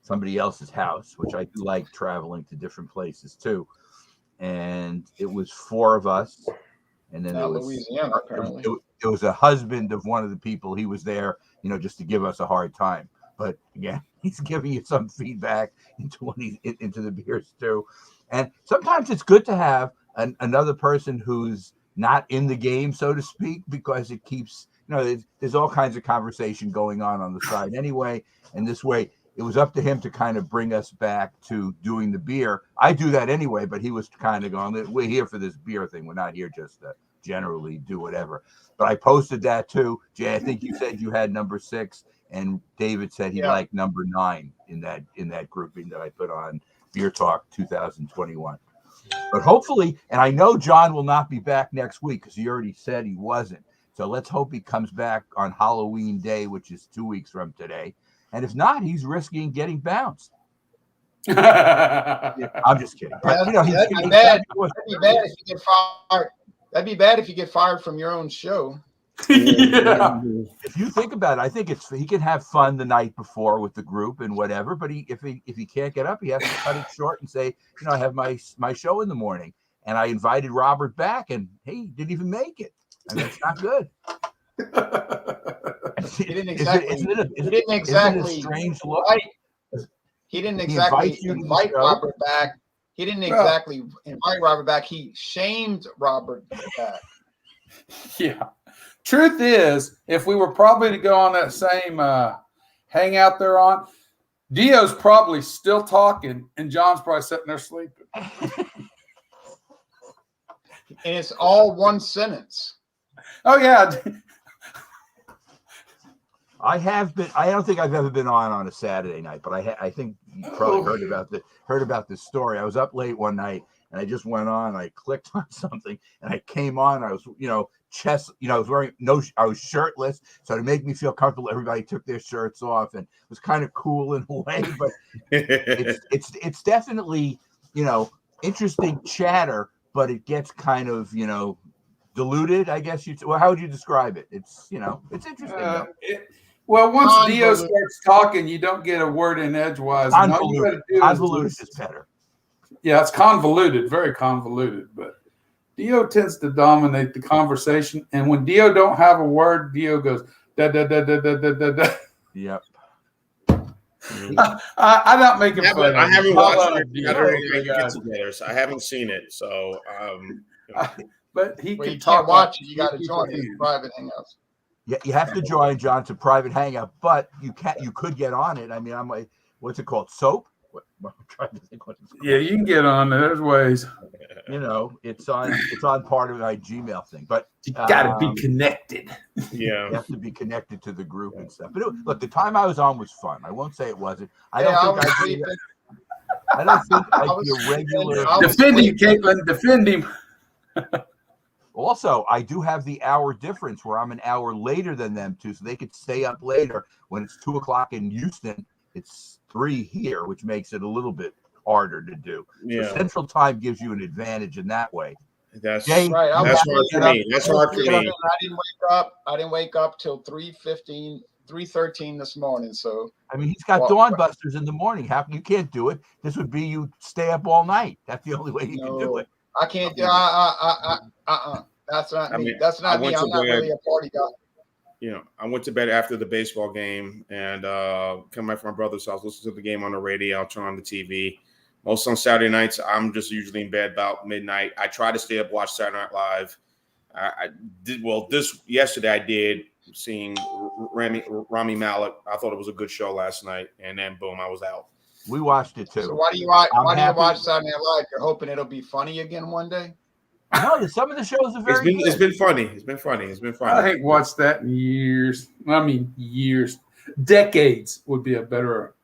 somebody else's house, which I do like traveling to different places too. And it was 4 of us, and then Louisiana, apparently. It was a husband of one of the people. He was there, just to give us a hard time. But again, he's giving you some feedback into the beers too. And sometimes it's good to have another person who's not in the game, so to speak, because it keeps, there's all kinds of conversation going on the side anyway. And this way, it was up to him to kind of bring us back to doing the beer. I do that anyway, but he was kind of going, we're here for this beer thing. We're not here just to generally do whatever. But I posted that too. Jay, I think you said you had number 6, and David said he liked number 9 in that grouping that I put on Beer Talk 2021. But hopefully, and I know John will not be back next week, because he already said he wasn't. So let's hope he comes back on Halloween Day, which is 2 weeks from today. And if not, he's risking getting bounced. I'm just kidding. But, that'd be bad if you get fired. That'd be bad if you get fired from your own show. If you think about it, I think he can have fun the night before with the group and whatever. But if he can't get up, he has to cut it short and say, I have my show in the morning, and I invited Robert back, and he didn't even make it. And that's not good. He didn't exactly strange look. He didn't exactly invite Robert back. He didn't exactly invite Robert back. He shamed Robert back. Yeah. Truth is, if we were probably to go on that same hangout they're on, Dio's probably still talking, and John's probably sitting there sleeping. And it's all one sentence. Oh, yeah. I don't think I've ever been on a Saturday night, but I think you probably heard about this story. I was up late one night, and I just went on. I clicked on something, and I came on. I was, I was shirtless, so to make me feel comfortable, everybody took their shirts off, and it was kind of cool in a way. But it's definitely interesting chatter, but it gets kind of diluted, I guess. How would you describe it? It's it's interesting. Once Dio starts talking, you don't get a word in edgewise. Convoluted is better. Yeah, it's convoluted, very convoluted. But Dio tends to dominate the conversation, and when Dio don't have a word, Dio goes da da da da da da da. Yep. I'm not making fun. I haven't watched it together, so I haven't seen it. So, but he you can't watch it. You got to join his private hangouts. Yeah, you have to join John to private hangout, but you could get on it. I mean, I'm like, what's it called? Soap? trying to think what it's called. Yeah, you can get on there. There's ways. You know, it's on part of my Gmail thing, but You got to be connected. you Yeah. have to be connected to the group and stuff. But look, the time I was on was fun. I won't say it wasn't. I Yeah, I don't was think sleeping. I don't think I I'd was be a regular. I was Defend him, sleeping. Caitlin. Defend him. Also, I do have the hour difference where I'm an hour later than them too, so they could stay up later. When it's 2:00 in Houston, it's 3 here, which makes it a little bit harder to do. Yeah. So Central Time gives you an advantage in that way. That's Jay, Right. I that's was hard for sleeping. me. That's hard for me. I didn't wake up till 3:13 this morning. So I mean, he's got Well, dawn busters in the morning. You can't do it. This would be you stay up all night. That's the only way you can do no, it. I can't do. That's not I me. mean, That's I not me. went to I'm not bed. really a party guy. You know, I went to bed after the baseball game and come back from my brother's house, listen to the game on the radio, I'll turn on the TV. Most on Saturday nights, I'm just usually in bed about midnight. I try to stay up, watch Saturday Night Live. I did yesterday I did, seeing Rami Malek. I thought it was a good show last night, and then boom, I was out. We watched it too. So why do you watch? I'm Why do you happy- watch Saturday Night Live? You're hoping it'll be funny again one day. No, some of the shows are very It's good. been funny. It's been funny. It's been I funny. ain't watched that in years. I mean, years. Decades would be a better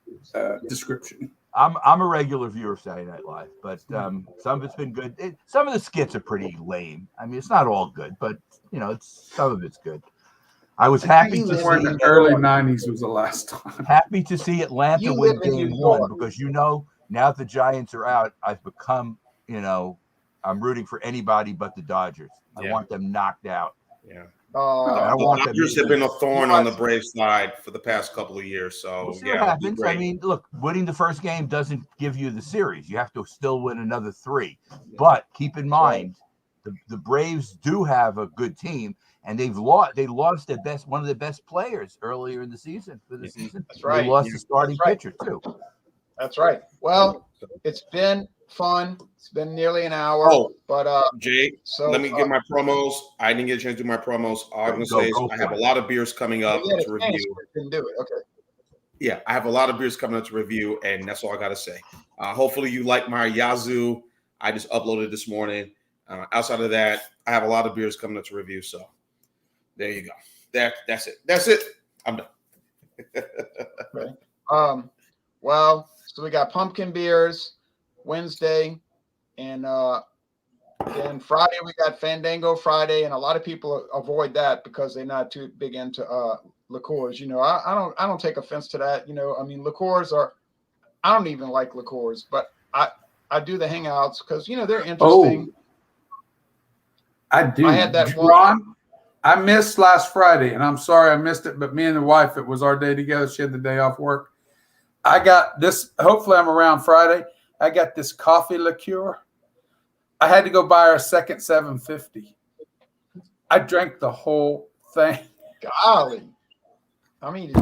description. I'm a regular viewer of Saturday Night Live, but some of it's been good. Some of the skits are pretty lame. I mean, it's not all good, but you know, some of it's good. I was happy to More in see the early 90s was the last time. happy to see Atlanta You win live in game New one York. because now that the Giants are out, I've become, I'm rooting for anybody but the Dodgers. I Yeah. want them knocked out. Yeah. I The want them Dodgers to have been a thorn You on the watch- Braves side for the past couple of years. So We'll see yeah, what it'll be happens. great. I mean, look, winning the first game doesn't give you the series. You have to still win another 3. But keep in mind, the Braves do have a good team, and they lost one of their best players earlier in the season for the season. That's right. They lost the starting That's right. pitcher too. That's right. Well, it's been fun. It's been nearly an hour. Oh, But Jay, so let me get my promos. I didn't get a chance to do my promos. All I'm going to say is Go I for have a it. lot of beers coming up yeah, to review. didn't do it. Okay. Yeah, I have a lot of beers coming up to review, and that's all I got to say. Hopefully you like my Yazoo. I just uploaded this morning. Outside of that, I have a lot of beers coming up to review. So there you go. That's it. That's it. I'm done. Well, so we got pumpkin beers Wednesday, and then Friday we got Fandango Friday, and a lot of people avoid that because they're not too big into liqueurs. I don't take offense to that. I mean, liqueurs I don't even like liqueurs, but I do the hangouts because they're interesting. I do. I had that one. Ron, I missed last Friday, and I'm sorry I missed it, but me and the wife, it was our day together. She had the day off work. I got this. Hopefully I'm around Friday. I got this coffee liqueur. I had to go buy her a second 750. I drank the whole thing. Golly, I mean,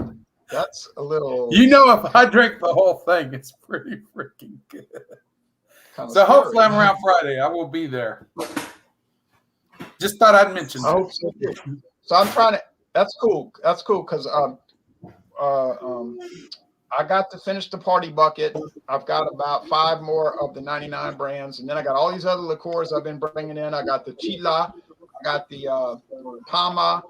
that's a little. If I drink the whole thing, it's pretty freaking good. kinda So hopefully scary. I'm around Friday. I will be there. Just thought I'd mention I that. hope so too. So I'm trying to. That's cool. That's cool because I got to finish the party bucket. I've got about 5 more of the 99 brands, and then I got all these other liqueurs I've been bringing in. I got the Chila, I got the Pama,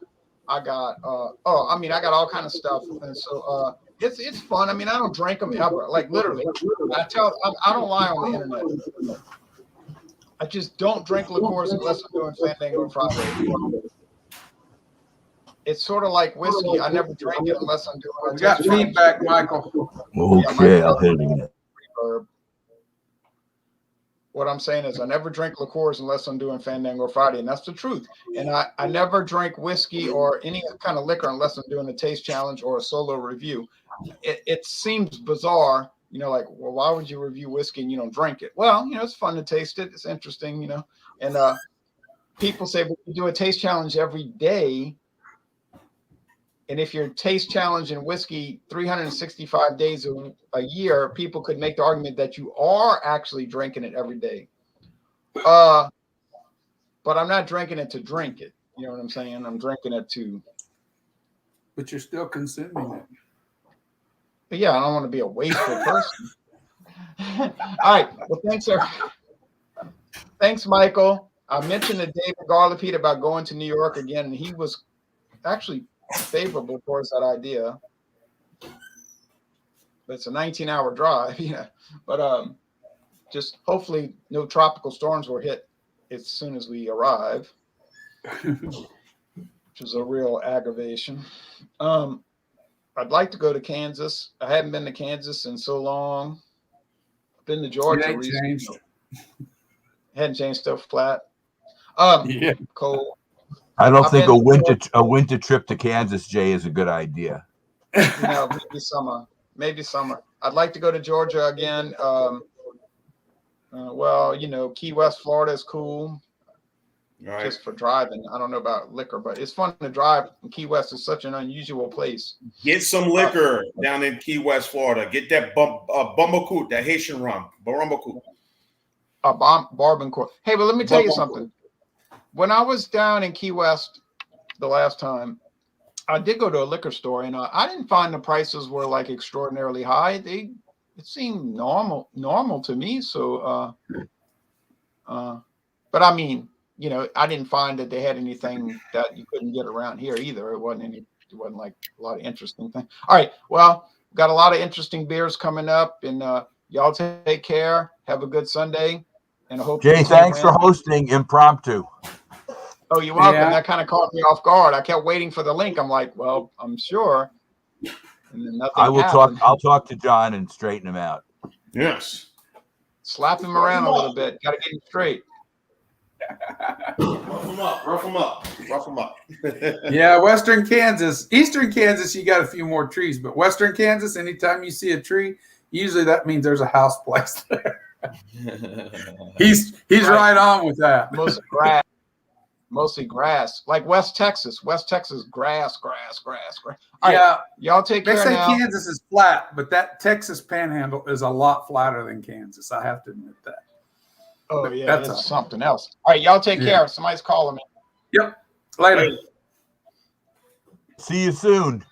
I got I got all kind of stuff, and so it's fun. I mean, I don't drink them ever, like literally. I don't lie on the internet. I just don't drink liqueurs unless I'm doing Fandango Friday. It's sort of like whiskey. I never drink it unless I'm doing. We got feedback, Michael. Okay, I'll hit it again. What I'm saying is I never drink liqueurs unless I'm doing Fandango Friday, and that's the truth. And I never drink whiskey or any kind of liquor unless I'm doing a taste challenge or a solo review. It seems bizarre, like, well, why would you review whiskey and you don't drink it? Well, it's fun to taste it. It's interesting, and people say, but you do a taste challenge every day. And if you're taste challenging whiskey 365 days a year, people could make the argument that you are actually drinking it every day. But I'm not drinking it to drink it. You know what I'm saying? I'm drinking it to. But you're still consuming it. But yeah, I don't want to be a wasteful person. right. Well, thanks, sir. Thanks, Michael. I mentioned to David Garlapete about going to New York again, and he was actually favorable towards that idea. But it's a 19-hour drive, But just hopefully no tropical storms will hit as soon as we arrive, which is a real aggravation. I'd like to go to Kansas. I haven't been to Kansas in so long. I've been to Georgia recently. Hadn't changed, still flat. Yeah. Cold. I don't I've think been a winter trip to Kansas, Jay, is a good idea. Maybe summer. Maybe summer. I'd like to go to Georgia again. Key West, Florida is cool. Right. Just for driving. I don't know about liquor, but it's fun to drive. Key West is such an unusual place. Get some liquor down in Key West, Florida. Get that Bumbacoot, that Haitian rum. Barumbacoot. Barbancourt. Hey, but let me tell you something. When I was down in Key West the last time, I did go to a liquor store, and I didn't find the prices were like extraordinarily high. It seemed normal to me. So, but I mean, I didn't find that they had anything that you couldn't get around here either. It wasn't like a lot of interesting things. All right. Well, got a lot of interesting beers coming up, and y'all take care. Have a good Sunday. And I hope Jay, thanks for hosting impromptu. Oh, you're welcome. Yeah. That kind of caught me off guard. I kept waiting for the link. I'm like, well, I'm sure. And then nothing happened. I'll talk to John and straighten him out. Yes. Slap him around a little bit. Got to get him straight. Rough him up. Yeah, Western Kansas. Eastern Kansas, you got a few more trees, but Western Kansas, anytime you see a tree, usually that means there's a house placed there. He's right on with that. Mostly grass. Like West Texas. West Texas, grass. All right, Yeah, y'all take they care say now. Kansas is flat, but that Texas Panhandle is a lot flatter than Kansas. I have to admit that. Oh yeah, That's that's something else. All right, y'all take care. Somebody's calling me. Yep. Later. See you soon.